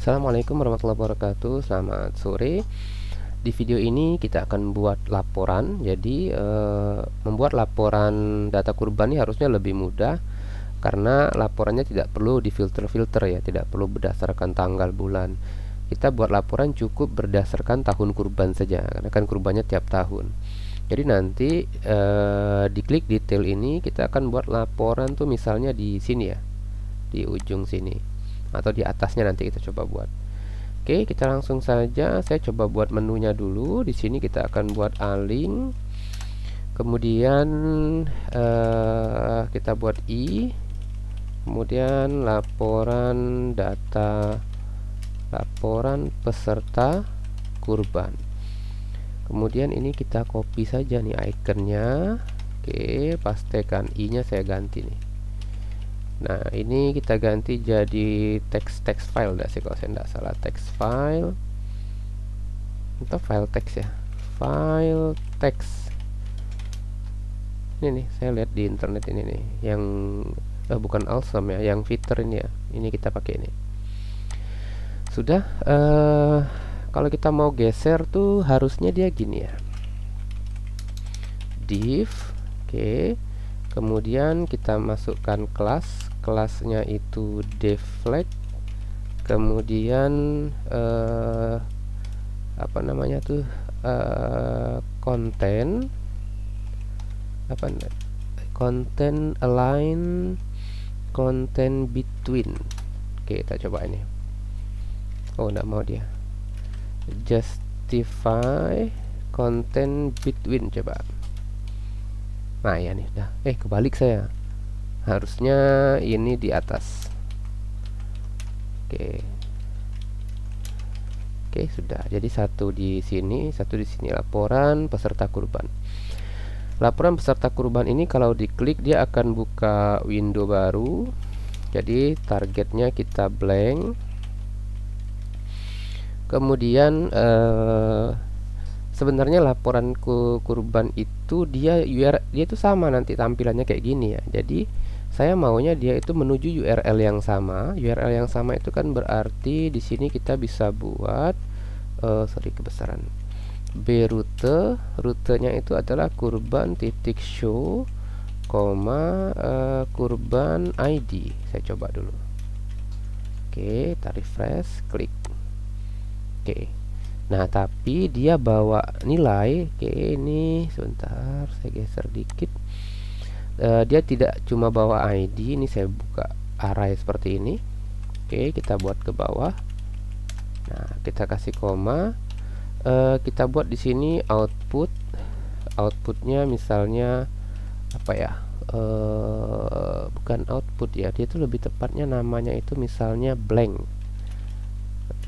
Assalamualaikum warahmatullahi wabarakatuh. Selamat sore. Di video ini kita akan buat laporan. Jadi membuat laporan data kurban ini harusnya lebih mudah karena laporannya tidak perlu difilter-filter ya, tidak perlu berdasarkan tanggal bulan. Kita buat laporan cukup berdasarkan tahun kurban saja, karena kan kurbannya tiap tahun. Jadi nanti diklik detail ini kita akan buat laporan tuh misalnya di sini ya, di ujung sini atau di atasnya nanti kita coba buat. Oke, kita langsung saja. Saya coba buat menunya dulu. Di sini kita akan buat aling. Kemudian kita buat i. Kemudian laporan data, laporan peserta kurban. Kemudian ini kita copy saja nih ikonnya. Oke, pastekan i-nya saya ganti nih. Nah, ini kita ganti jadi text file dah sih kalau saya tidak salah, text file atau file text ya, file text. Ini nih, saya lihat di internet ini nih, yang bukan awesome ya, yang fitur ini ya. Ini kita pakai ini. Sudah. Kalau kita mau geser tuh harusnya dia gini ya, div. Oke. Kemudian kita masukkan kelasnya itu deflect. Kemudian apa namanya tuh, konten content align, content between. Oke, kita coba ini. Oh, enggak mau dia. Justify content between, coba. Nah ya nih, udah. Kebalik saya. Harusnya ini di atas. Oke. Oke, sudah. Jadi satu di sini, satu di sini. Laporan peserta kurban. Laporan peserta kurban ini kalau diklik dia akan buka window baru. Jadi targetnya kita blank. Kemudian sebenarnya laporan kurban itu dia itu sama nanti tampilannya kayak gini ya. Jadi saya maunya dia itu menuju URL yang sama. URL yang sama itu kan berarti di sini kita bisa buat kebesaran rutenya itu adalah kurban titik show, kurban ID. Saya coba dulu. Oke, kita refresh, klik. Oke. Nah, tapi dia bawa nilai. Oke, ini sebentar saya geser dikit. Dia tidak cuma bawa ID. Ini saya buka array seperti ini. Oke, kita buat ke bawah. Nah, kita kasih koma. Kita buat di sini outputnya misalnya apa ya? Bukan output ya. Dia itu lebih tepatnya namanya itu misalnya blank.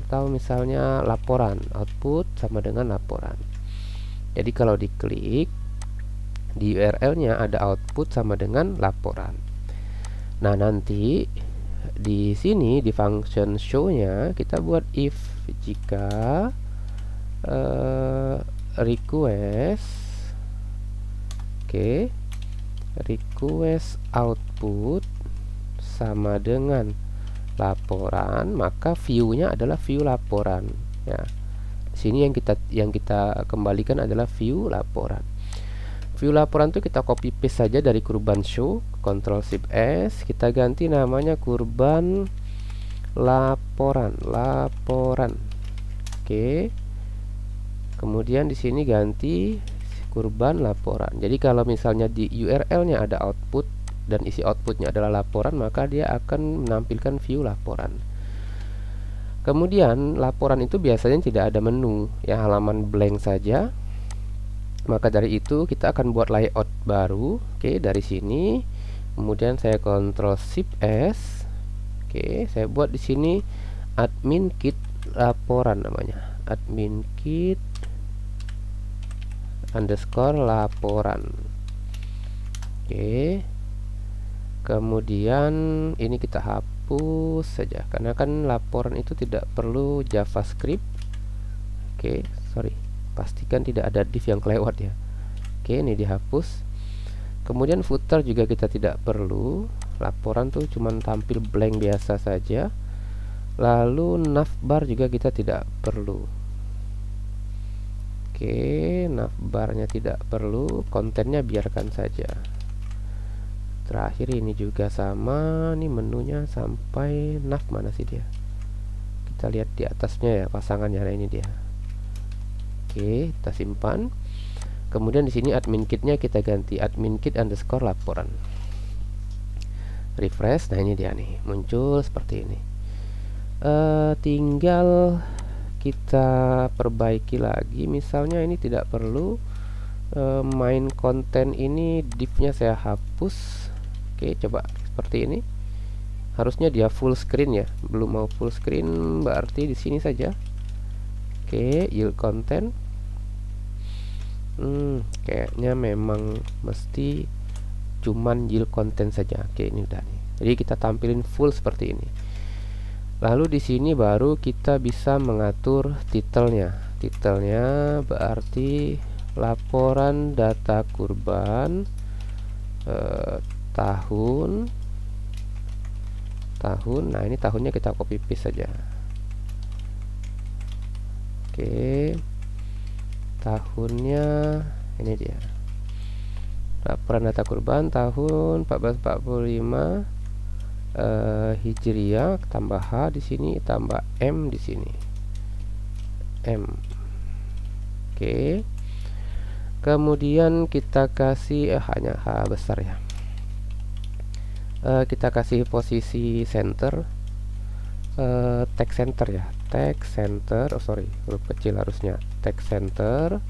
Atau misalnya laporan, output sama dengan laporan. Jadi kalau diklik di URL-nya ada output sama dengan laporan. Nah, nanti di sini di function show-nya kita buat if jika request request output sama dengan laporan, maka view-nya adalah view laporan ya. Sini yang kita kembalikan adalah view laporan. View laporan itu kita copy paste saja dari kurban show, Ctrl Shift S, kita ganti namanya kurban laporan. Oke. Kemudian di sini ganti kurban laporan. Jadi kalau misalnya di URL-nya ada output dan isi outputnya adalah laporan, maka dia akan menampilkan view laporan. Kemudian laporan itu biasanya tidak ada menu ya, halaman blank saja. Maka dari itu kita akan buat layout baru. Oke, dari sini kemudian saya Ctrl Shift S. Oke, saya buat di sini admin kit laporan namanya, admin kit underscore laporan. Oke. Kemudian ini kita hapus saja karena kan laporan itu tidak perlu JavaScript. Oke, sorry, pastikan tidak ada div yang kelewat ya. Oke, ini dihapus. Kemudian footer juga kita tidak perlu. Laporan tuh cuman tampil blank biasa saja. Lalu navbar juga kita tidak perlu. Oke, navbarnya tidak perlu, kontennya biarkan saja. Terakhir ini juga sama, nih menunya sampai nav mana sih dia? Kita lihat di atasnya ya pasangannya. Nah, ini dia. Oke, kita simpan. Kemudian di sini admin kitnya kita ganti admin kit underscore laporan. Refresh, nah ini dia nih, muncul seperti ini. Tinggal kita perbaiki lagi, misalnya ini tidak perlu main konten ini, div-nya saya hapus. Oke, coba seperti ini. Harusnya dia full screen ya, belum mau full screen, berarti di sini saja. Oke, yield content. Kayaknya memang mesti cuman yield content saja. Oke, ini udah nih. Jadi kita tampilin full seperti ini. Lalu di sini baru kita bisa mengatur titelnya. Titelnya berarti laporan data kurban tahun. Nah, ini tahunnya kita copy paste saja. Oke. Tahunnya ini dia. Laporan data kurban tahun 1445 Hijriah, tambah H di sini, tambah M di sini. M. Oke. Kemudian kita kasih hanya H besar ya. Kita kasih posisi center, text center ya. Text center, huruf kecil harusnya. Text center.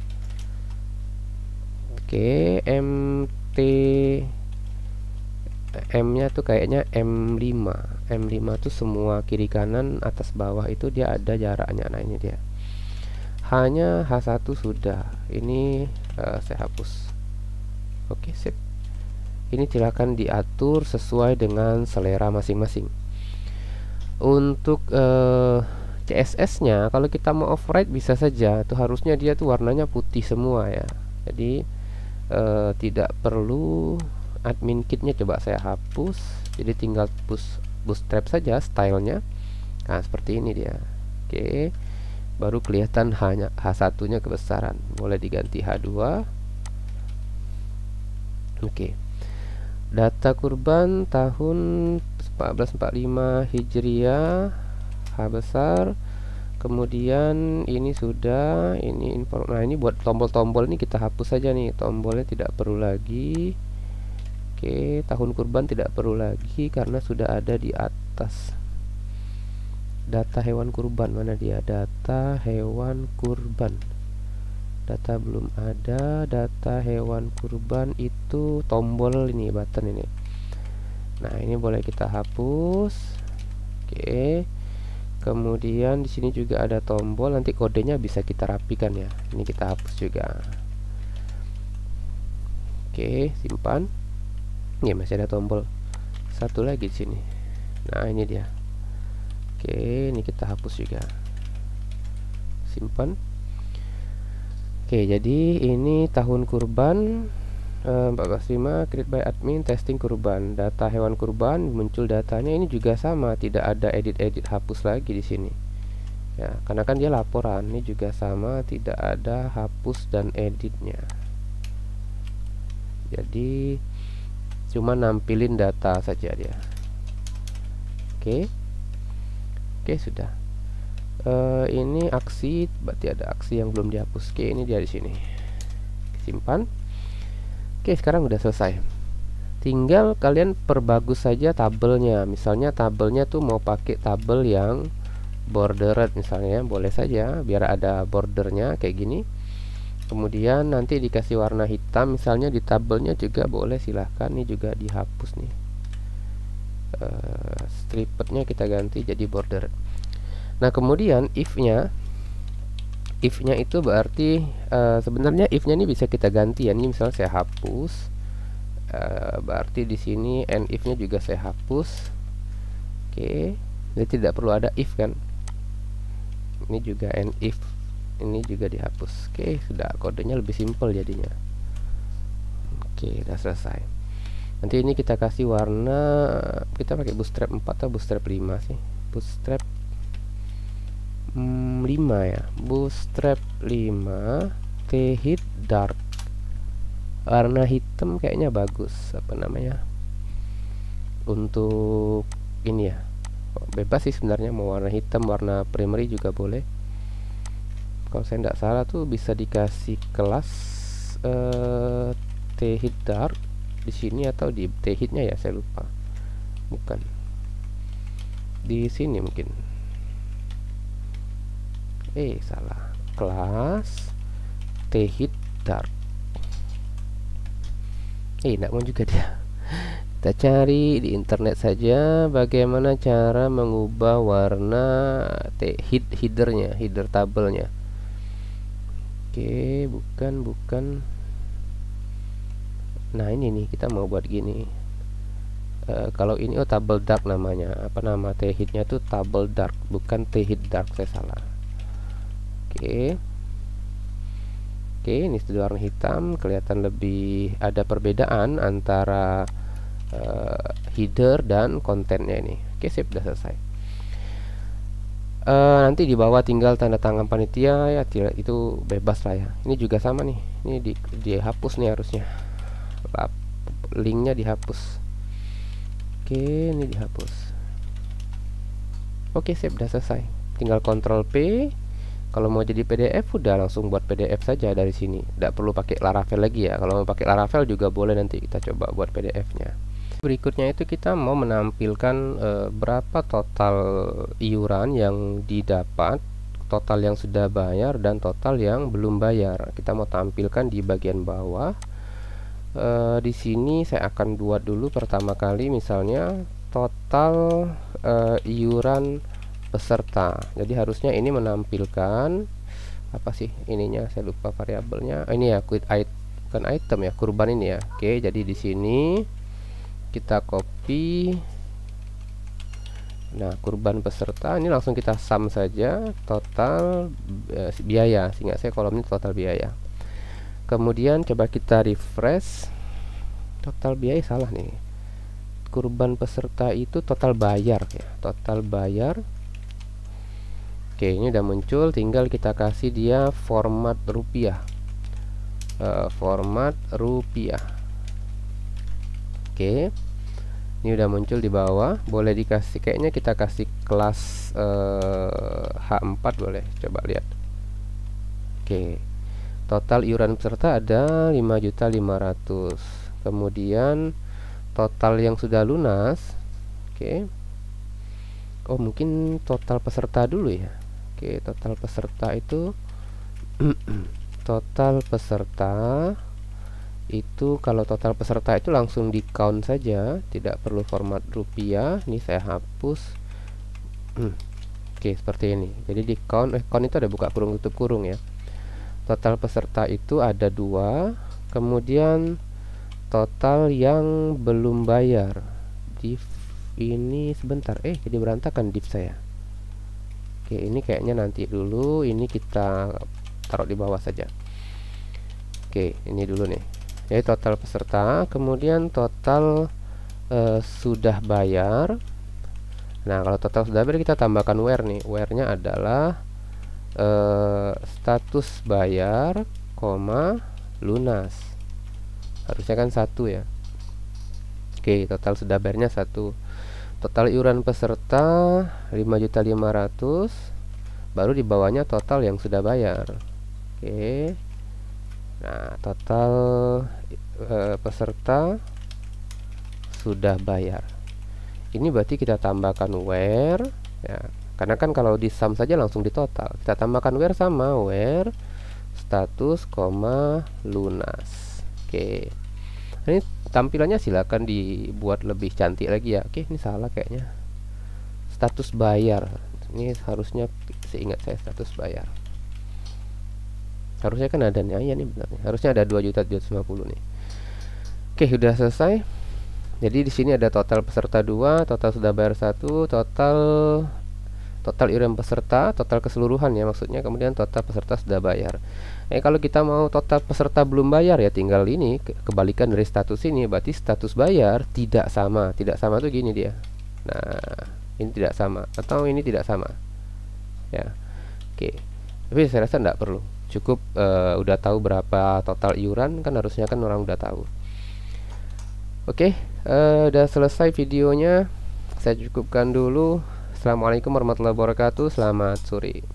Oke, MT M-nya tuh kayaknya M5. M5 tuh semua kiri kanan atas bawah itu dia ada jaraknya. Nah, ini dia. Hanya H1 sudah. Ini saya hapus. Oke, sip. Ini silakan diatur sesuai dengan selera masing-masing. Untuk CSS-nya kalau kita mau override bisa saja. Tuh harusnya dia tuh warnanya putih semua ya. Jadi tidak perlu admin kitnya, coba saya hapus, jadi tinggal bootstrap saja stylenya. Nah, seperti ini dia. Oke, baru kelihatan hanya H1 nya kebesaran, boleh diganti H2. Oke, data kurban tahun 1445 Hijriah, H besar. Kemudian ini sudah, ini info. Nah, ini buat tombol-tombol ini kita hapus saja nih, tombolnya tidak perlu lagi. Oke, tahun kurban tidak perlu lagi karena sudah ada di atas. Data hewan kurban mana dia? Data hewan kurban. Data belum ada. Data hewan kurban itu tombol ini, button ini. Nah, ini boleh kita hapus. Oke. Kemudian di sini juga ada tombol, nanti kodenya bisa kita rapikan ya. Ini kita hapus juga. Oke, simpan. Ya, masih ada tombol satu lagi di sini. Nah, ini dia. Oke, ini kita hapus juga. Simpan. Oke, jadi ini tahun kurban 14.5 create by admin testing kurban. Data hewan kurban muncul datanya, ini juga sama, tidak ada edit hapus lagi di sini. Ya, karena kan dia laporan, ini juga sama, tidak ada hapus dan editnya. Jadi cuma nampilin data saja dia. Oke, sudah. Ini aksi, berarti ada aksi yang belum dihapus. Oke, ini dia di sini. Simpan. Oke, sekarang udah selesai. Tinggal kalian perbagus saja tabelnya. Misalnya tabelnya tuh mau pakai tabel yang bordered misalnya, boleh saja biar ada bordernya kayak gini. Kemudian nanti dikasih warna hitam misalnya di tabelnya juga boleh, silahkan. Ini juga dihapus nih, stripednya kita ganti jadi border. Nah, kemudian if-nya itu berarti sebenarnya if-nya ini bisa kita ganti ya. Ini misalnya saya hapus, berarti di sini and if-nya juga saya hapus. Oke, jadi tidak perlu ada if kan. Ini juga and if, ini juga dihapus. Oke, sudah, kodenya lebih simpel jadinya. Oke, udah selesai. Nanti ini kita kasih warna, kita pakai bootstrap 4 atau bootstrap 5 sih? Bootstrap 5 ya, bootstrap 5 T-hit dark, warna hitam kayaknya bagus. Apa namanya, untuk ini ya, bebas sih sebenarnya, mau warna hitam, warna primary juga boleh. Kalau saya tidak salah tuh bisa dikasih kelas T-hit dark di sini atau di T-hitnya ya, saya lupa. Bukan di sini mungkin. Salah. Kelas T-hit dark. Tidak mau juga dia. Kita cari di internet saja bagaimana cara mengubah warna headernya, header tabelnya. Oke, bukan. Nah ini nih, kita mau buat gini. Kalau ini table dark namanya. Apa nama T-hitnya tuh table dark, bukan T-hit dark, saya salah. Oke, ini sudah warna hitam, kelihatan lebih ada perbedaan antara header dan kontennya ini. Oke, sip, sudah selesai. Nanti di bawah tinggal tanda tangan panitia ya, itu bebas lah ya. Ini juga sama nih, ini dihapus nih harusnya, linknya dihapus. Oke, ini dihapus. Oke, sip, sudah selesai. Tinggal Ctrl P. Kalau mau jadi PDF udah langsung buat PDF saja dari sini, tidak perlu pakai Laravel lagi ya. Kalau mau pakai Laravel juga boleh, nanti kita coba buat PDF-nya. Berikutnya itu kita mau menampilkan berapa total iuran yang didapat, total yang sudah bayar dan total yang belum bayar. Kita mau tampilkan di bagian bawah. Di sini saya akan buat dulu pertama kali misalnya total iuran peserta. Jadi harusnya ini menampilkan apa sih ininya, saya lupa variabelnya. Ini ya, bukan item ya, kurban ini ya. Oke, jadi di sini kita copy. Nah, kurban peserta ini langsung kita sum saja, total biaya, sehingga saya kolom ini total biaya. Kemudian coba kita refresh. Total biaya salah nih, kurban peserta itu total bayar ya, total bayar. Oke, ini udah muncul, tinggal kita kasih dia format rupiah. Format rupiah. Oke, ini udah muncul di bawah. Boleh dikasih, kayaknya kita kasih kelas H4 boleh, coba lihat. Oke, total iuran peserta ada 5.500.000. Kemudian total yang sudah lunas. Oke, oh mungkin total peserta dulu ya. Oke, total peserta itu total peserta itu, kalau total peserta itu langsung di count saja, tidak perlu format rupiah. Ini saya hapus. Oke, seperti ini. Jadi di count, count itu ada buka kurung tutup kurung ya. Total peserta itu ada 2. Kemudian total yang belum bayar. Div ini sebentar, jadi berantakan div saya. Oke, ini kayaknya nanti dulu, ini kita taruh di bawah saja. Oke, ini dulu nih. Jadi total peserta, kemudian total sudah bayar. Nah, kalau total sudah bayar kita tambahkan where nih. Where-nya adalah status bayar, lunas. Harusnya kan 1 ya. Oke, total sudah bayarnya 1. Total iuran peserta 5.500.000. Baru di bawahnya total yang sudah bayar. Oke. Nah, total peserta sudah bayar. Ini berarti kita tambahkan where ya. Karena kan kalau di sum saja langsung di total. Kita tambahkan where sama where status, lunas. Oke. Ini tampilannya silakan dibuat lebih cantik lagi ya. Oke, ini salah kayaknya. Status bayar. Ini harusnya, seingat saya, status bayar. Harusnya kan ada nih, ya nih benar nih. Harusnya ada 2.250.000 nih. Oke, sudah selesai. Jadi di sini ada total peserta 2, total sudah bayar 1, total iuran peserta, total keseluruhan ya maksudnya, kemudian total peserta sudah bayar. Kalau kita mau total peserta belum bayar ya tinggal ini kebalikan dari status ini, berarti status bayar tidak sama. Tidak sama tuh gini dia. Nah, ini tidak sama atau ini tidak sama. Ya. Oke, tapi saya rasa tidak perlu, cukup udah tahu berapa total iuran, kan harusnya kan orang udah tahu. Oke, udah selesai videonya, saya cukupkan dulu. Assalamualaikum warahmatullahi wabarakatuh, selamat sore.